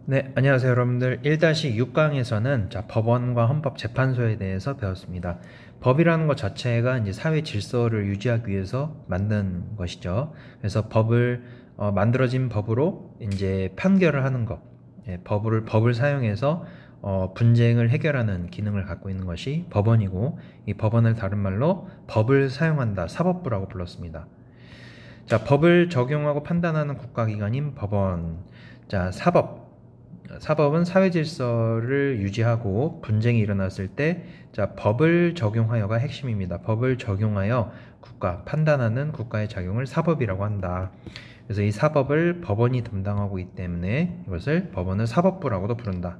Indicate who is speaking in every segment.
Speaker 1: 네, 안녕하세요, 여러분들. 1-6강에서는 법원과 헌법재판소에 대해서 배웠습니다. 법이라는 것 자체가 이제 사회 질서를 유지하기 위해서 만든 것이죠. 그래서 만들어진 법으로 이제 판결을 하는 것, 법을 사용해서 분쟁을 해결하는 기능을 갖고 있는 것이 법원이고, 이 법원을 다른 말로 법을 사용한다, 사법부라고 불렀습니다. 자, 법을 적용하고 판단하는 국가기관인 법원. 자, 사법은 사회 질서를 유지하고 분쟁이 일어났을 때, 자, 법을 적용하여가 핵심입니다. 법을 적용하여 판단하는 국가의 작용을 사법이라고 한다. 그래서 이 사법을 법원이 담당하고 있기 때문에 이것을 법원을 사법부라고도 부른다.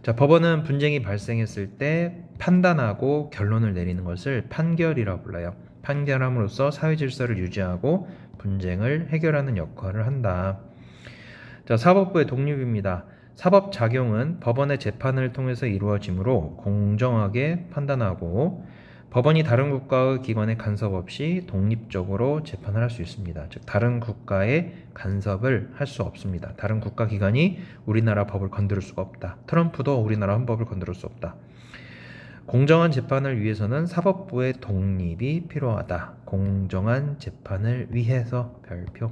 Speaker 1: 자, 법원은 분쟁이 발생했을 때 판단하고 결론을 내리는 것을 판결이라고 불러요. 판결함으로써 사회 질서를 유지하고 분쟁을 해결하는 역할을 한다. 자, 사법부의 독립입니다. 사법 작용은 법원의 재판을 통해서 이루어지므로 공정하게 판단하고 법원이 다른 국가의 기관의 간섭 없이 독립적으로 재판을 할 수 있습니다. 즉, 다른 국가의 간섭을 할 수 없습니다. 다른 국가 기관이 우리나라 법을 건드릴 수가 없다. 트럼프도 우리나라 헌법을 건드릴 수 없다. 공정한 재판을 위해서는 사법부의 독립이 필요하다. 공정한 재판을 위해서 별표.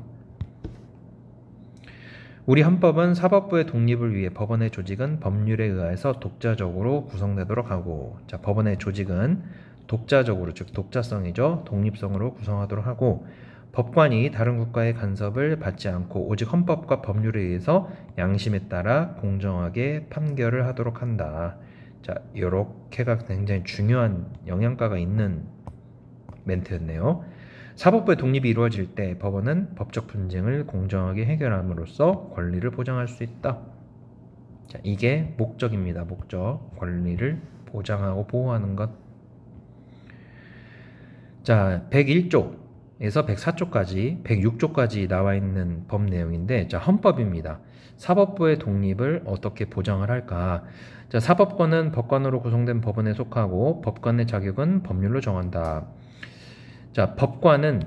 Speaker 1: 우리 헌법은 사법부의 독립을 위해 법원의 조직은 법률에 의해서 독자적으로 구성되도록 하고, 자, 법원의 조직은 독자적으로, 즉 독자성이죠. 독립성으로 구성하도록 하고, 법관이 다른 국가의 간섭을 받지 않고 오직 헌법과 법률에 의해서 양심에 따라 공정하게 판결을 하도록 한다. 자, 요렇게가 굉장히 중요한 영양가가 있는 멘트였네요. 사법부의 독립이 이루어질 때 법원은 법적 분쟁을 공정하게 해결함으로써 권리를 보장할 수 있다. 자, 이게 목적입니다. 목적. 권리를 보장하고 보호하는 것. 자, 101조에서 104조까지, 106조까지 나와 있는 법 내용인데, 자, 헌법입니다. 사법부의 독립을 어떻게 보장을 할까? 자, 사법권은 법관으로 구성된 법원에 속하고 법관의 자격은 법률로 정한다. 자, 법관은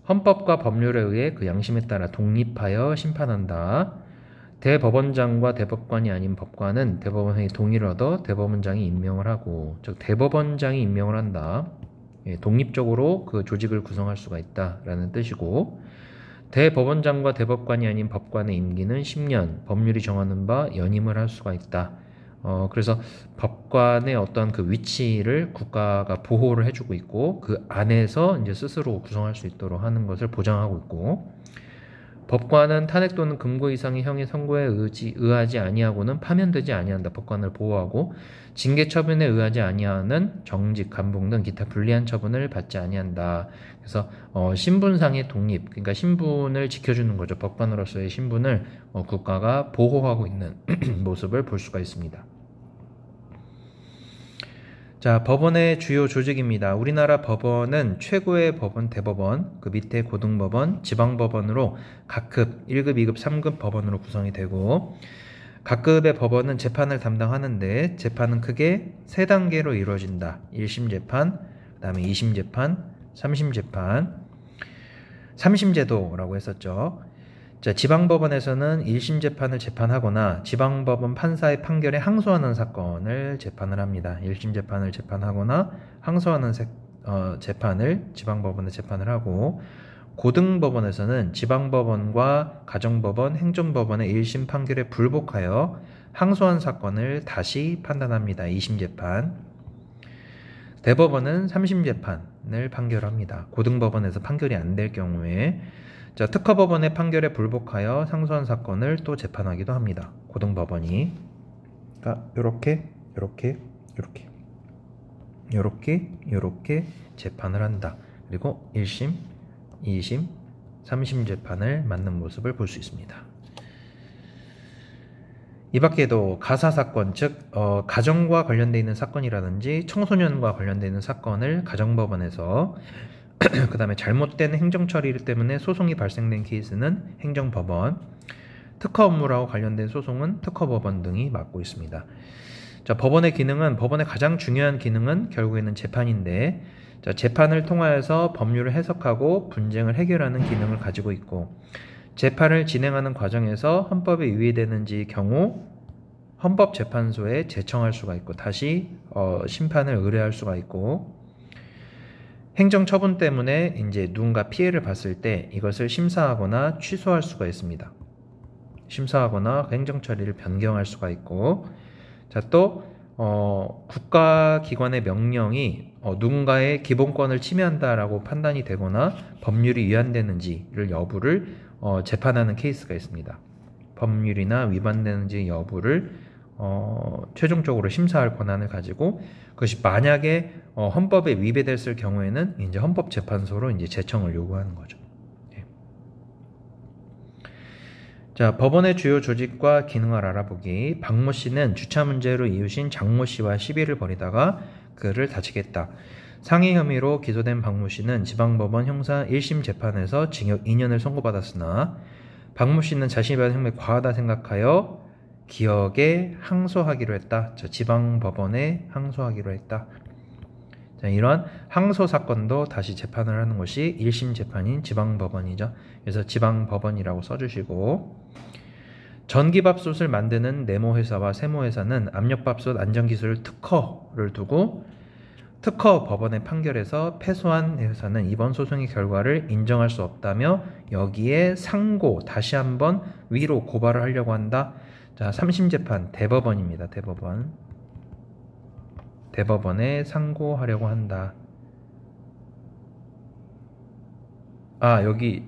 Speaker 1: 헌법과 법률에 의해 그 양심에 따라 독립하여 심판한다. 대법원장과 대법관이 아닌 법관은 대법원의 동의를 얻어 대법원장이 임명을 하고, 즉 대법원장이 임명을 한다. 독립적으로 그 조직을 구성할 수가 있다라는 뜻이고, 대법원장과 대법관이 아닌 법관의 임기는 10년, 법률이 정하는 바 연임을 할 수가 있다. 그래서 법관의 어떤 그 위치를 국가가 보호를 해주고 있고, 그 안에서 이제 스스로 구성할 수 있도록 하는 것을 보장하고 있고, 법관은 탄핵 또는 금고 이상의 형의 선고에 의하지 아니하고는 파면되지 아니한다. 법관을 보호하고, 징계 처분에 의하지 아니하는 정직, 감봉 등 기타 불리한 처분을 받지 아니한다. 그래서 신분상의 독립, 그러니까 신분을 지켜주는 거죠. 법관으로서의 신분을 국가가 보호하고 있는 모습을 볼 수가 있습니다. 자, 법원의 주요 조직입니다. 우리나라 법원은 최고의 법원, 대법원, 그 밑에 고등법원, 지방법원으로 각급 1급, 2급, 3급 법원으로 구성이 되고, 각급의 법원은 재판을 담당하는데 재판은 크게 3단계로 이루어진다. 1심 재판, 그 다음에 2심 재판, 3심 재판, 3심 제도라고 했었죠. 자, 지방법원에서는 1심 재판을 재판하거나 지방법원 판사의 판결에 항소하는 사건을 재판을 합니다. 1심 재판을 재판하거나 항소하는 재판을 지방법원에 재판을 하고, 고등법원에서는 지방법원과 가정법원, 행정법원의 1심 판결에 불복하여 항소한 사건을 다시 판단합니다. 2심 재판. 대법원은 3심 재판을 판결합니다. 고등법원에서 판결이 안 될 경우에. 자, 특허법원의 판결에 불복하여 상소한 사건을 또 재판하기도 합니다. 고등법원이. 요렇게 재판을 한다. 그리고 1심, 2심, 3심 재판을 맡는 모습을 볼 수 있습니다. 이 밖에도 가사사건, 즉 가정과 관련되어 있는 사건이라든지 청소년과 관련되어 있는 사건을 가정법원에서, 그 다음에 잘못된 행정처리 때문에 소송이 발생된 케이스는 행정법원, 특허 업무라고 관련된 소송은 특허법원 등이 맡고 있습니다. 자, 법원의 가장 중요한 기능은 결국에는 재판인데, 자, 재판을 통하여서 법률을 해석하고 분쟁을 해결하는 기능을 가지고 있고, 재판을 진행하는 과정에서 헌법에 위배되는지 경우 헌법재판소에 제청할 수가 있고 다시 심판을 의뢰할 수가 있고 행정처분 때문에 이제 누군가 피해를 봤을 때 이것을 심사하거나 취소할 수가 있습니다. 심사하거나 행정처리를 변경할 수가 있고 자, 또 국가기관의 명령이 누군가의 기본권을 침해한다라고 판단이 되거나 법률이 위반되는지를 여부를 재판하는 케이스가 있습니다. 법률이나 위반되는지 여부를 최종적으로 심사할 권한을 가지고 그것이 만약에 헌법에 위배됐을 경우에는 이제 헌법재판소로 이제 제청을 요구하는 거죠. 예. 자, 법원의 주요 조직과 기능을 알아보기. 박모 씨는 주차 문제로 이웃인 장모 씨와 시비를 벌이다가 그를 다치겠다. 상해 혐의로 기소된 박모 씨는 지방법원 형사 1심 재판에서 징역 2년을 선고받았으나 박모 씨는 자신이 받은 형벌이 과하다 생각하여 기억에 항소하기로 했다. 자, 지방법원에 항소하기로 했다. 자, 이러한 항소 사건도 다시 재판을 하는 것이 1심 재판인 지방법원이죠. 그래서 지방법원이라고 써주시고 전기밥솥을 만드는 네모회사와 세모회사는 압력밥솥 안전기술 특허를 두고 특허 법원의 판결에서 패소한 회사는 이번 소송의 결과를 인정할 수 없다며 여기에 상고 다시 한번 위로 고발을 하려고 한다. 자, 3심 재판 대법원입니다. 대법원에 상고하려고 한다. 아, 여기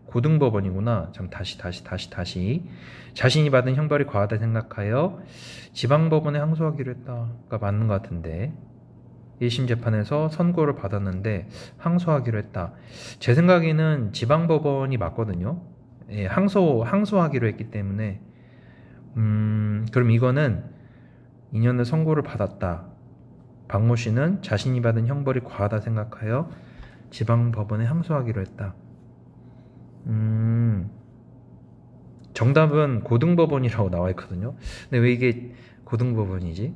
Speaker 1: 고등법원이구나. 참 다시 자신이 받은 형벌이 과하다 생각하여 지방법원에 항소하기로 했다가 맞는 것 같은데 1심 재판에서 선고를 받았는데 항소하기로 했다. 제 생각에는 지방법원이 맞거든요. 예, 항소하기로 했기 때문에 그럼 이거는 2년의 선고를 받았다. 박모 씨는 자신이 받은 형벌이 과하다 생각하여 지방법원에 항소하기로 했다. 정답은 고등법원이라고 나와 있거든요. 근데 왜 이게 고등법원이지?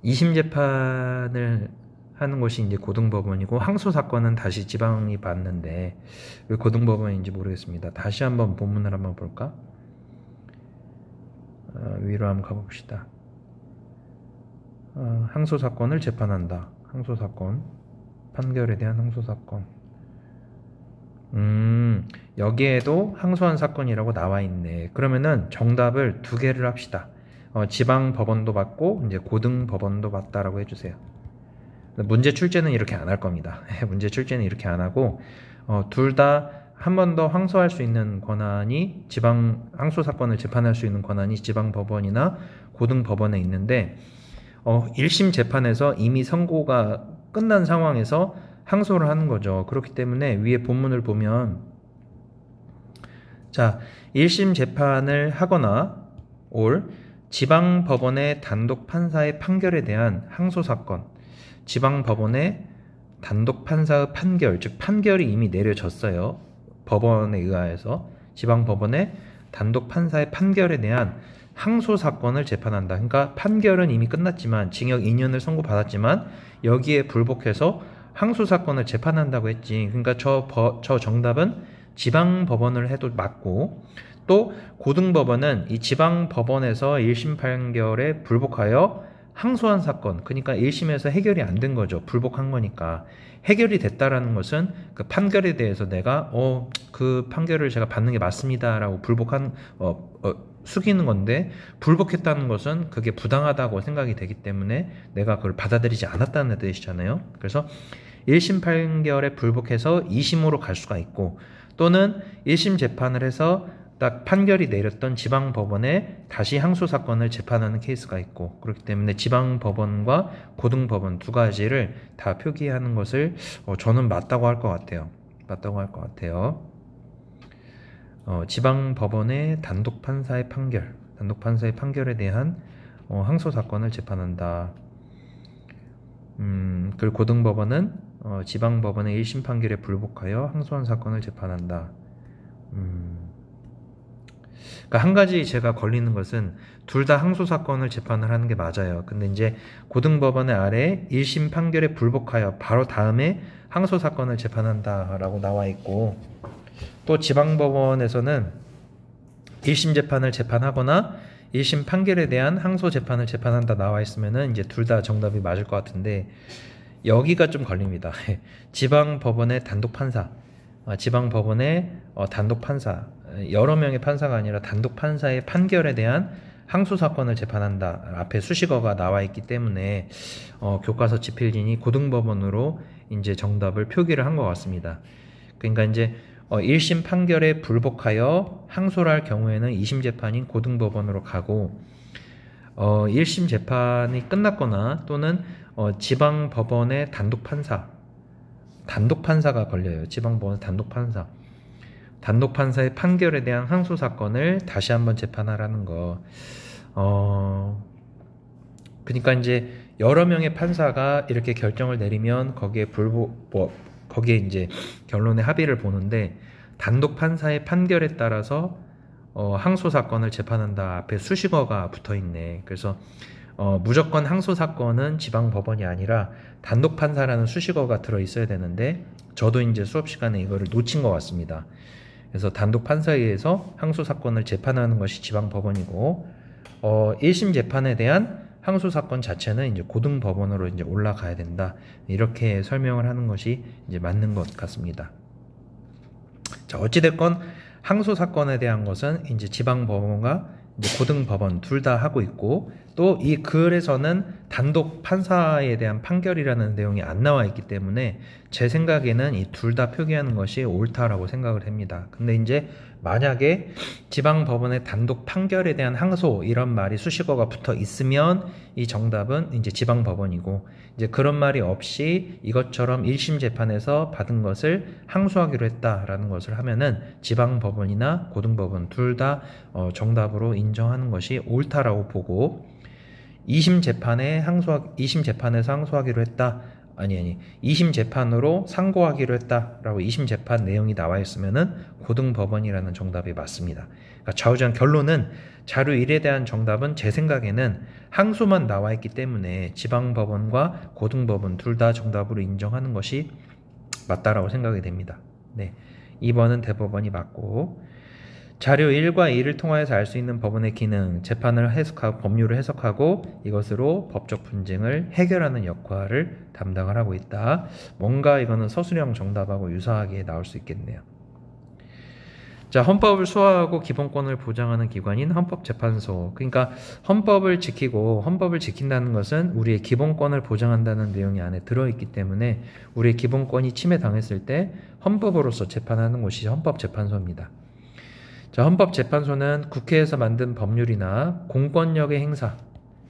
Speaker 1: 2심 재판을 하는 것이 이제 고등법원이고 항소 사건은 다시 지방이 받는데 왜 고등법원인지 모르겠습니다. 다시 한번 본문을 한번 볼까? 위로 한번 가봅시다. 항소 사건을 재판한다. 항소 사건 판결에 대한 항소 사건. 여기에도 항소한 사건이라고 나와 있네. 그러면은 정답을 두 개를 합시다. 지방 법원도 받고 이제 고등 법원도 받다라고 해주세요. 문제 출제는 이렇게 안 할 겁니다. 문제 출제는 이렇게 안 하고 둘 다 한 번 더 항소할 수 있는 권한이 지방 항소 사건을 재판할 수 있는 권한이 지방 법원이나 고등 법원에 있는데 1심 재판에서 이미 선고가 끝난 상황에서 항소를 하는 거죠. 그렇기 때문에 위에 본문을 보면 자, 1심 재판을 하거나 올 지방법원의 단독 판사의 판결에 대한 항소 사건, 지방법원의 단독 판사의 판결, 즉 판결이 이미 내려졌어요. 법원에 의하여서 지방법원의 단독 판사의 판결에 대한 항소 사건을 재판한다. 그러니까 판결은 이미 끝났지만 징역 2년을 선고받았지만 여기에 불복해서 항소 사건을 재판한다고 했지. 그러니까 저 정답은 지방법원을 해도 맞고 또 고등법원은 이 지방법원에서 1심 판결에 불복하여 항소한 사건, 그러니까 1심에서 해결이 안 된 거죠. 불복한 거니까. 해결이 됐다라는 것은 그 판결에 대해서 내가 그 판결을 제가 받는 게 맞습니다라고 불복한 숙이는 건데 불복했다는 것은 그게 부당하다고 생각이 되기 때문에 내가 그걸 받아들이지 않았다는 뜻이잖아요. 그래서 1심 판결에 불복해서 2심으로 갈 수가 있고 또는 1심 재판을 해서 딱 판결이 내렸던 지방법원에 다시 항소 사건을 재판하는 케이스가 있고 그렇기 때문에 지방법원과 고등법원 두 가지를 다 표기하는 것을 저는 맞다고 할 것 같아요. 지방법원의 단독 판사의 판결에 대한 항소 사건을 재판한다. 그리고 고등법원은 지방법원의 1심 판결에 불복하여 항소한 사건을 재판한다. 그러니까 한 가지 제가 걸리는 것은 둘 다 항소 사건을 재판을 하는 게 맞아요. 근데 이제 고등법원의 아래 1심 판결에 불복하여 바로 다음에 항소 사건을 재판한다라고 나와 있고 또 지방법원에서는 1심 재판을 재판하거나 1심 판결에 대한 항소 재판을 재판한다 나와 있으면은 이제 둘 다 정답이 맞을 것 같은데 여기가 좀 걸립니다. 지방법원의 단독 판사, 지방법원의 단독 판사, 여러 명의 판사가 아니라 단독 판사의 판결에 대한 항소 사건을 재판한다. 앞에 수식어가 나와 있기 때문에 교과서 집필진이 고등법원으로 이제 정답을 표기를 한 것 같습니다. 그러니까 이제 1심 판결에 불복하여 항소를 할 경우에는 2심 재판인 고등법원으로 가고 1심 재판이 끝났거나 또는 지방법원의 단독 판사가 걸려요. 지방법원 단독 판사의 판결에 대한 항소 사건을 다시 한번 재판하라는 거. 그러니까 이제 여러 명의 판사가 이렇게 결정을 내리면 거기에 이제 결론의 합의를 보는데 단독 판사의 판결에 따라서 항소 사건을 재판한다 앞에 수식어가 붙어 있네. 그래서 무조건 항소 사건은 지방법원이 아니라 단독 판사라는 수식어가 들어 있어야 되는데 저도 이제 수업 시간에 이거를 놓친 것 같습니다. 그래서 단독 판사에 의해서 항소 사건을 재판하는 것이 지방법원이고 1심 재판에 대한 항소 사건 자체는 이제 고등법원으로 이제 올라가야 된다. 이렇게 설명을 하는 것이 이제 맞는 것 같습니다. 자, 어찌됐건 항소 사건에 대한 것은 이제 지방법원과 이제 고등법원 둘 다 하고 있고 또 이 글에서는 단독 판사에 대한 판결이라는 내용이 안 나와 있기 때문에 제 생각에는 이 둘 다 표기하는 것이 옳다라고 생각을 합니다. 근데 이제 만약에 지방법원의 단독 판결에 대한 항소 이런 말이 수식어가 붙어 있으면 이 정답은 이제 지방법원이고 이제 그런 말이 없이 이것처럼 1심 재판에서 받은 것을 항소하기로 했다라는 것을 하면은 지방법원이나 고등법원 둘 다 정답으로 인정하는 것이 옳다라고 보고 2심 재판에서 항소하기로 했다. 2심 재판으로 상고하기로 했다라고 2심 재판 내용이 나와 있으면은 고등법원이라는 정답이 맞습니다. 그러니까 좌우지간 결론은 자료 1에 대한 정답은 제 생각에는 항소만 나와 있기 때문에 지방법원과 고등법원 둘 다 정답으로 인정하는 것이 맞다라고 생각이 됩니다. 네, 2번은 대법원이 맞고 자료 1과 2를 통하여서 알 수 있는 법원의 기능, 재판을 해석하고 법률을 해석하고 이것으로 법적 분쟁을 해결하는 역할을 담당을 하고 있다. 뭔가 이거는 서술형 정답하고 유사하게 나올 수 있겠네요. 자, 헌법을 수호하고 기본권을 보장하는 기관인 헌법재판소. 그러니까 헌법을 지킨다는 것은 우리의 기본권을 보장한다는 내용이 안에 들어있기 때문에 우리의 기본권이 침해당했을 때 헌법으로서 재판하는 곳이 헌법재판소입니다. 자, 헌법재판소는 국회에서 만든 법률이나 공권력의 행사,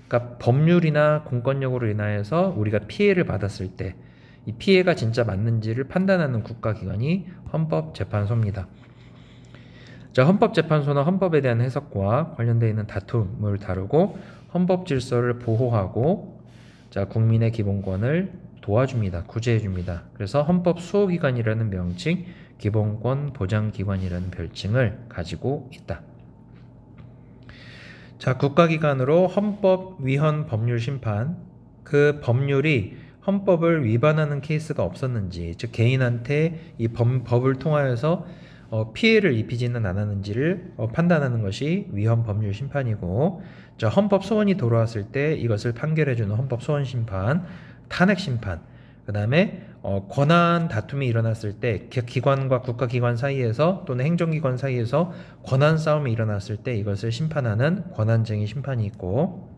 Speaker 1: 그러니까 법률이나 공권력으로 인하여서 우리가 피해를 받았을 때 이 피해가 진짜 맞는지를 판단하는 국가기관이 헌법재판소입니다. 자, 헌법재판소는 헌법에 대한 해석과 관련되어 있는 다툼을 다루고 헌법 질서를 보호하고 자, 국민의 기본권을 도와줍니다. 구제해줍니다. 그래서 헌법 수호기관이라는 명칭, 기본권 보장기관이라는 별칭을 가지고 있다. 자, 국가기관으로 헌법 위헌 법률 심판, 그 법률이 헌법을 위반하는 케이스가 없었는지, 즉 개인한테 이 법을 통하여서 피해를 입히지는 않았는지를 판단하는 것이 위헌 법률 심판이고, 자, 헌법 소원이 돌아왔을 때 이것을 판결해주는 헌법 소원 심판, 탄핵 심판, 그 다음에 권한 다툼이 일어났을 때 기관과 국가기관 사이에서 또는 행정기관 사이에서 권한 싸움이 일어났을 때 이것을 심판하는 권한쟁의 심판이 있고,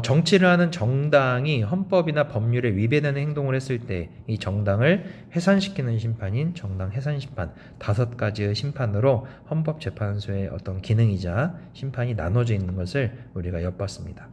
Speaker 1: 정치를 하는 정당이 헌법이나 법률에 위배되는 행동을 했을 때 이 정당을 해산시키는 심판인 정당 해산심판, 5가지의 심판으로 헌법재판소의 어떤 기능이자 심판이 나눠져 있는 것을 우리가 엿봤습니다.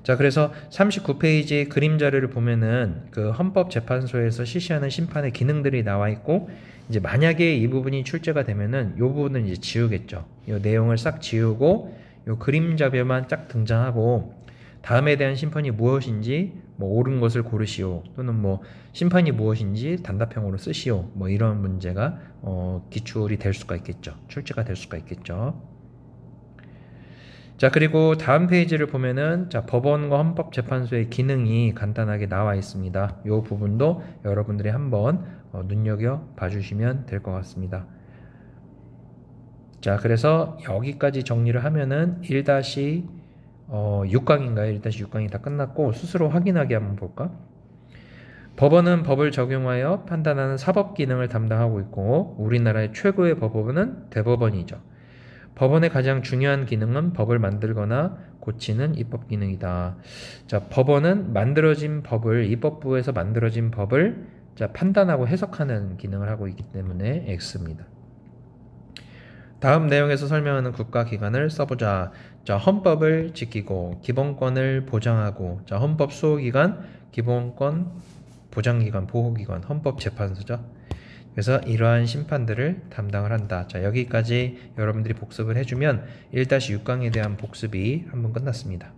Speaker 1: 자, 그래서 39페이지 그림 자료를 보면은 그 헌법재판소에서 실시하는 심판의 기능들이 나와 있고, 이제 만약에 이 부분이 출제가 되면은 이 부분은 이제 지우겠죠. 이 내용을 싹 지우고 이 그림 자료만 쫙 등장하고, 다음에 대한 심판이 무엇인지 옳은 것을 고르시오, 또는 심판이 무엇인지 단답형으로 쓰시오, 이런 문제가 기출이 될 수가 있겠죠. 출제가 될 수가 있겠죠. 자, 그리고 다음 페이지를 보면은 자, 법원과 헌법재판소의 기능이 간단하게 나와 있습니다. 이 부분도 여러분들이 한번 눈여겨 봐주시면 될 것 같습니다. 자, 그래서 여기까지 정리를 하면은 1-6강인가요? 1-6강이 다 끝났고 스스로 확인하기 한번 볼까? 법원은 법을 적용하여 판단하는 사법 기능을 담당하고 있고 우리나라의 최고의 법원은 대법원이죠. 법원의 가장 중요한 기능은 법을 만들거나 고치는 입법 기능이다. 자, 법원은 만들어진 법을 입법부에서 만들어진 법을 자, 판단하고 해석하는 기능을 하고 있기 때문에 X입니다. 다음 내용에서 설명하는 국가기관을 써보자. 자, 헌법을 지키고 기본권을 보장하고 자, 헌법 수호기관, 기본권 보장기관, 보호기관, 헌법재판소죠. 그래서 이러한 심판들을 담당을 한다. 자, 여기까지 여러분들이 복습을 해주면 1-6강에 대한 복습이 한번 끝났습니다.